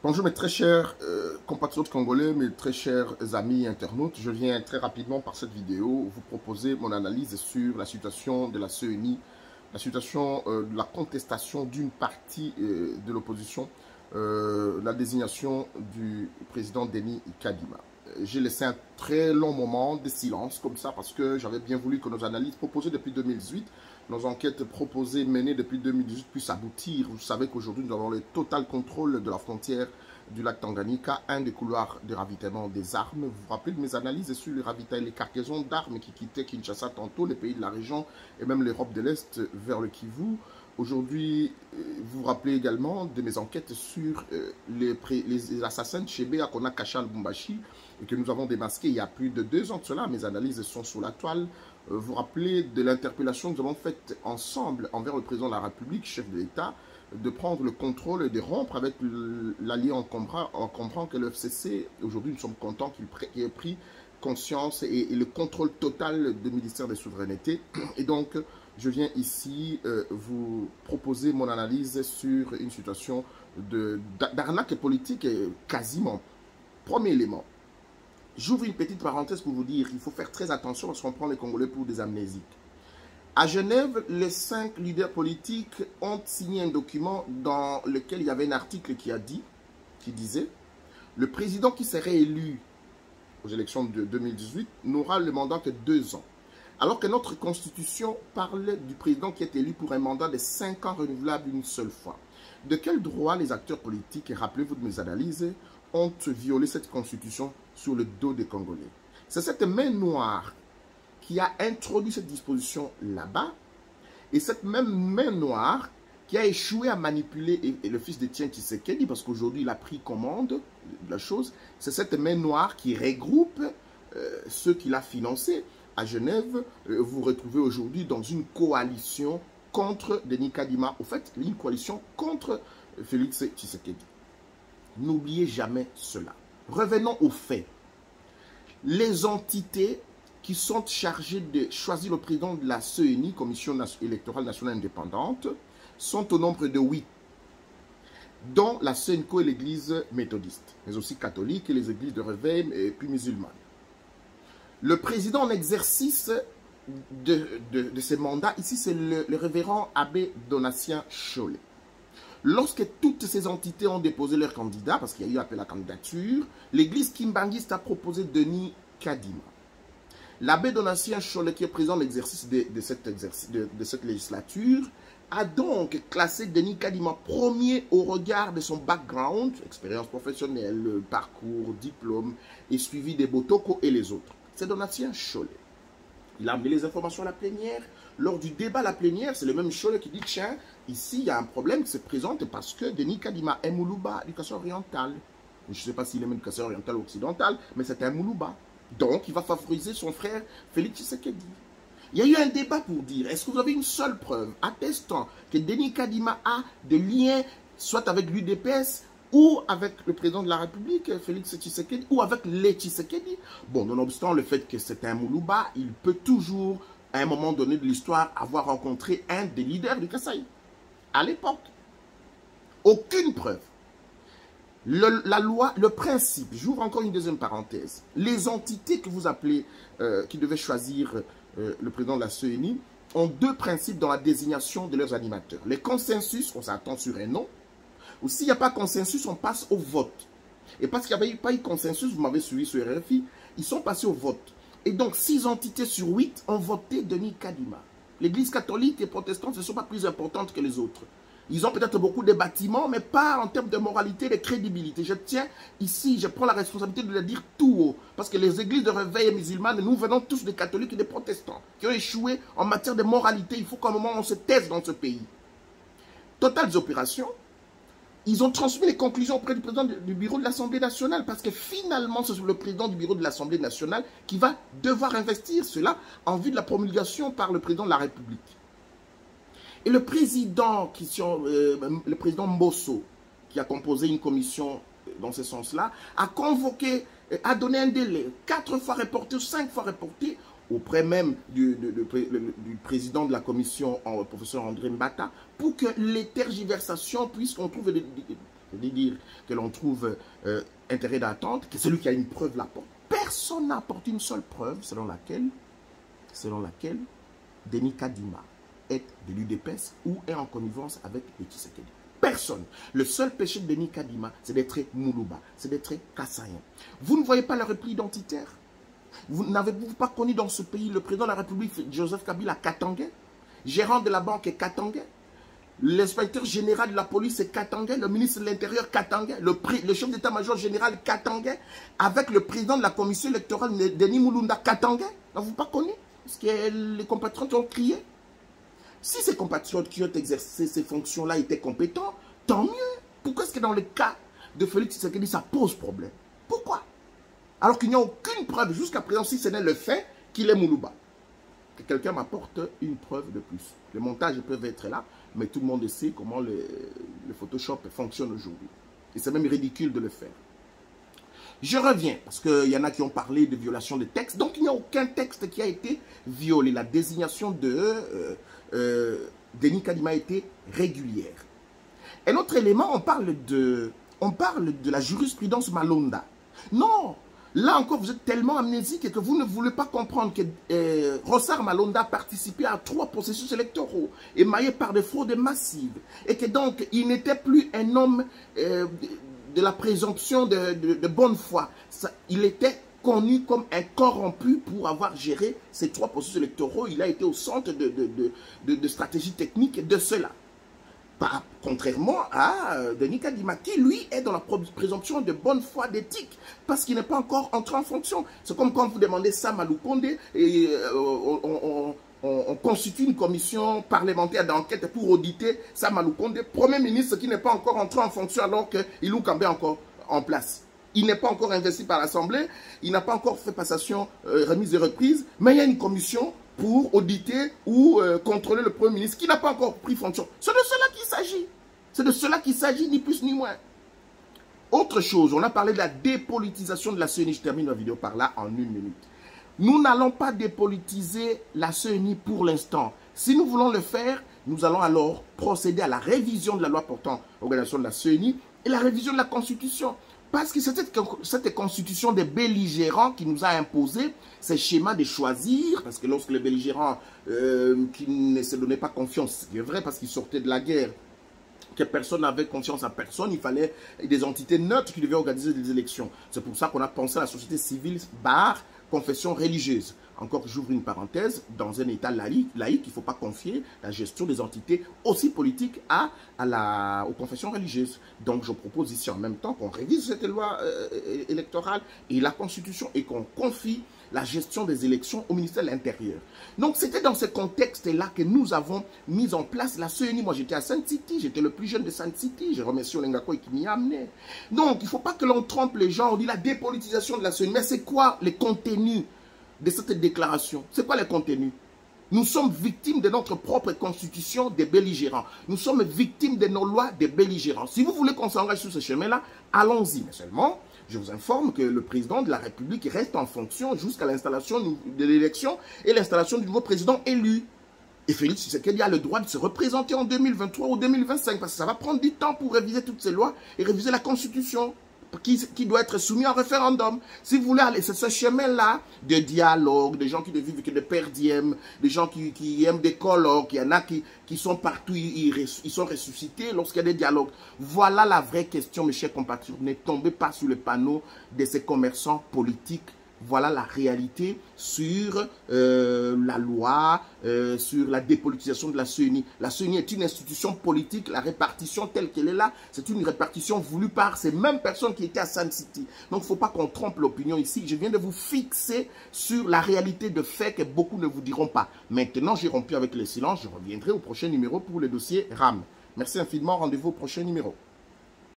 Bonjour mes très chers compatriotes congolais, mes très chers amis internautes. Je viens très rapidement par cette vidéo vous proposer mon analyse sur la situation de la CENI, la situation de la contestation d'une partie de l'opposition, la désignation du président Denis Kadima. J'ai laissé un très long moment de silence comme ça parce que j'avais bien voulu que nos analyses proposées depuis 2018, nos enquêtes proposées, menées depuis 2018 puissent aboutir. Vous savez qu'aujourd'hui nous avons le total contrôle de la frontière du lac Tanganyika, un des couloirs de ravitaillement des armes. Vous vous rappelez de mes analyses sur le ravitaillement, les cargaisons d'armes qui quittaient Kinshasa tantôt, les pays de la région et même l'Europe de l'Est vers le Kivu. Aujourd'hui, vous vous rappelez également de mes enquêtes sur les assassins de Chébé à Konakasha Lubumbashi et que nous avons démasqué il y a plus de 2 ans de cela. Mes analyses sont sur la toile. Vous vous rappelez de l'interpellation que nous avons faite ensemble envers le président de la République, chef de l'État, de prendre le contrôle et de rompre avec l'allié encombrant que le FCC. Aujourd'hui, nous sommes contents qu'il ait pris conscience et le contrôle total du ministère des Souverainetés. Et donc, je viens ici vous proposer mon analyse sur une situation d'arnaque politique quasiment. Premier élément. J'ouvre une petite parenthèse pour vous dire qu'il faut faire très attention parce qu'on prend les Congolais pour des amnésiques. À Genève, les 5 leaders politiques ont signé un document dans lequel il y avait un article qui disait « Le président qui serait élu aux élections de 2018 n'aura le mandat que 2 ans. » Alors que notre constitution parle du président qui est élu pour un mandat de 5 ans renouvelable une seule fois. De quel droit les acteurs politiques, et rappelez-vous de mes analyses, ont violé cette constitution sur le dos des Congolais? C'est cette main noire qui a introduit cette disposition là-bas, et cette même main noire qui a échoué à manipuler et le fils d'Étienne Tshisekedi, parce qu'aujourd'hui il a pris commande de la chose, c'est cette main noire qui regroupe ceux qu'il a financés. À Genève, vous vous retrouvez aujourd'hui dans une coalition contre Denis Kadima, au fait, une coalition contre Félix Tshisekedi. N'oubliez jamais cela. Revenons aux faits. Les entités qui sont chargées de choisir le président de la CENI, Commission électorale nationale indépendante, sont au nombre de 8, dont la CENCO et l'église méthodiste, mais aussi catholique et les églises de réveil et puis musulmanes. Le président en exercice de ces mandats, ici c'est le révérend abbé Donatien Cholet. Lorsque toutes ces entités ont déposé leurs candidats, parce qu'il y a eu appel à candidature, l'église kimbangiste a proposé Denis Kadima. L'abbé Donatien Cholet, qui est président de l'exercice de cette législature, a donc classé Denis Kadima premier au regard de son background, expérience professionnelle, parcours, diplôme, et suivi des Botoko et les autres. C'est Donatien Cholet. Il a amené les informations à la plénière. Lors du débat à la plénière, c'est le même Cholet qui dit, tiens, ici, il y a un problème qui se présente parce que Denis Kadima est Moulouba, éducation orientale. Je ne sais pas s'il est éducation orientale ou occidentale, mais c'est un Moulouba. Donc, il va favoriser son frère Félix Tshisekedi. Il y a eu un débat pour dire, est-ce que vous avez une seule preuve attestant que Denis Kadima a des liens, soit avec l'UDPS, ou avec le président de la République, Félix Tshisekedi, ou avec les Tshisekedi. Bon, nonobstant le fait que c'est un Moulouba, il peut toujours, à un moment donné de l'histoire, avoir rencontré un des leaders du Kasaï. À l'époque. Aucune preuve. La loi, le principe, j'ouvre encore une deuxième parenthèse, les entités que vous appelez, qui devaient choisir le président de la CENI, ont 2 principes dans la désignation de leurs animateurs. Les consensus, on s'attend sur un nom, ou s'il n'y a pas consensus, on passe au vote. Et parce qu'il n'y avait pas eu consensus, vous m'avez suivi sur RFI, ils sont passés au vote. Et donc 6 entités sur 8 ont voté Denis Kadima. L'Église catholique et protestante ne sont pas plus importantes que les autres. Ils ont peut-être beaucoup de bâtiments, mais pas en termes de moralité et de crédibilité. Je tiens ici, je prends la responsabilité de le dire tout haut. Parce que les églises de réveil musulmanes, nous venons tous des catholiques et des protestants qui ont échoué en matière de moralité. Il faut qu'à un moment on se taise dans ce pays. Totales opérations. Ils ont transmis les conclusions auprès du président du bureau de l'Assemblée nationale parce que finalement, c'est le président du bureau de l'Assemblée nationale qui va devoir investir cela en vue de la promulgation par le président de la République. Et le président, le président Mbosso, qui a composé une commission dans ce sens-là, a convoqué, a donné un délai, 4 fois reporté, 5 fois reporté, auprès même du président de la commission, professeur André Mbata, pour que les tergiversations puissent, on trouve dire que l'on trouve intérêt d'attendre, que celui qui a une preuve l'apporte. Personne n'a apporté une seule preuve selon laquelle Denis Kadima est de l'UDPS ou est en connivence avec les Tshisekedi. Personne. Le seul péché de Denis Kadima, c'est d'être Moulouba, c'est d'être Kassaïen. Vous ne voyez pas le repli identitaire? Vous n'avez-vous pas connu dans ce pays le président de la République, Joseph Kabila, Katangais? Gérant de la banque est Katangais? L'inspecteur général de la police est Katangais? Le ministre de l'Intérieur Katangais? Le chef d'état-major général Katangais? Avec le président de la commission électorale, Denis Moulunda Katangais? N'avez-vous pas connu? Parce que les compatriotes ont crié. Si ces compatriotes qui ont exercé ces fonctions-là étaient compétents, tant mieux. Pourquoi est-ce que dans le cas de Félix Tshisekedi, ça pose problème? Pourquoi? Alors qu'il n'y a aucune preuve jusqu'à présent, si ce n'est le fait qu'il est Moulouba. Que quelqu'un m'apporte une preuve de plus. Les montages peuvent être là, mais tout le monde sait comment le Photoshop fonctionne aujourd'hui. Et c'est même ridicule de le faire. Je reviens, parce qu'il y en a qui ont parlé de violation de texte. Donc, il n'y a aucun texte qui a été violé. La désignation de Denis Kadima a été régulière. Un autre élément, on parle de la jurisprudence Malonda. Non, là encore, vous êtes tellement amnésique que vous ne voulez pas comprendre que Rossard Malonda a participé à 3 processus électoraux émaillés par des fraudes massives. Et que donc, il n'était plus un homme de la présomption de bonne foi. Il était connu comme un corrompu pour avoir géré ces 3 processus électoraux. Il a été au centre de stratégie technique de cela. Contrairement à Denis Kadima, qui lui est dans la présomption de bonne foi d'éthique, parce qu'il n'est pas encore entré en fonction. C'est comme quand vous demandez Sam Aloukonde et on constitue une commission parlementaire d'enquête pour auditer Sam Aloukonde, Premier ministre qui n'est pas encore entré en fonction alors que Ilou Kambé est encore en place. Il n'est pas encore investi par l'Assemblée, il n'a pas encore fait passation, remise et reprise, mais il y a une commission pour auditer ou contrôler le Premier ministre qui n'a pas encore pris fonction. C'est de cela qu'il s'agit. C'est de cela qu'il s'agit, ni plus ni moins. Autre chose, on a parlé de la dépolitisation de la CENI. Je termine la vidéo par là en 1 minute. Nous n'allons pas dépolitiser la CENI pour l'instant. Si nous voulons le faire, nous allons alors procéder à la révision de la loi portant organisation de la CENI et la révision de la Constitution. Parce que c'était cette constitution des belligérants qui nous a imposé ces schémas de choisir, parce que lorsque les belligérants qui ne se donnaient pas confiance, c'est vrai parce qu'ils sortaient de la guerre, que personne n'avait confiance à personne, il fallait des entités neutres qui devaient organiser des élections. C'est pour ça qu'on a pensé à la société civile bar confession religieuse. Encore, j'ouvre une parenthèse, dans un État laïque, il ne faut pas confier la gestion des entités aussi politiques aux confessions religieuses. Donc, je propose ici en même temps qu'on révise cette loi électorale et la Constitution et qu'on confie la gestion des élections au ministère de l'Intérieur. Donc, c'était dans ce contexte-là que nous avons mis en place la CENI. Moi, j'étais à Sun City, j'étais le plus jeune de Sun City. Je remercie Olengako qui m'y a amené. Donc, il ne faut pas que l'on trompe les gens. On dit la dépolitisation de la CENI. Mais c'est quoi les contenus de cette déclaration? C'est quoi les contenus? Nous sommes victimes de notre propre constitution des belligérants. Nous sommes victimes de nos lois des belligérants. Si vous voulez qu'on s'engage sur ce chemin-là, allons-y. Mais seulement, je vous informe que le président de la République reste en fonction jusqu'à l'installation de l'élection et l'installation du nouveau président élu. Et Félix Tshisekedi a le droit de se représenter en 2023 ou 2025 parce que ça va prendre du temps pour réviser toutes ces lois et réviser la Constitution qui doit être soumis en référendum. Si vous voulez aller sur ce chemin-là de dialogue, des gens qui ne vivent que de per diem, des gens qui aiment des colloques, il y en a qui sont partout, ils sont ressuscités lorsqu'il y a des dialogues. Voilà la vraie question, mes chers compatriotes. Ne tombez pas sous le panneau de ces commerçants politiques. Voilà la réalité sur la loi, sur la dépolitisation de la CENI. La CENI est une institution politique, la répartition telle qu'elle est là, c'est une répartition voulue par ces mêmes personnes qui étaient à Sun City. Donc il ne faut pas qu'on trompe l'opinion ici. Je viens de vous fixer sur la réalité de fait que beaucoup ne vous diront pas. Maintenant, j'ai rompu avec le silence, je reviendrai au prochain numéro pour le dossier RAM. Merci infiniment, rendez-vous au prochain numéro.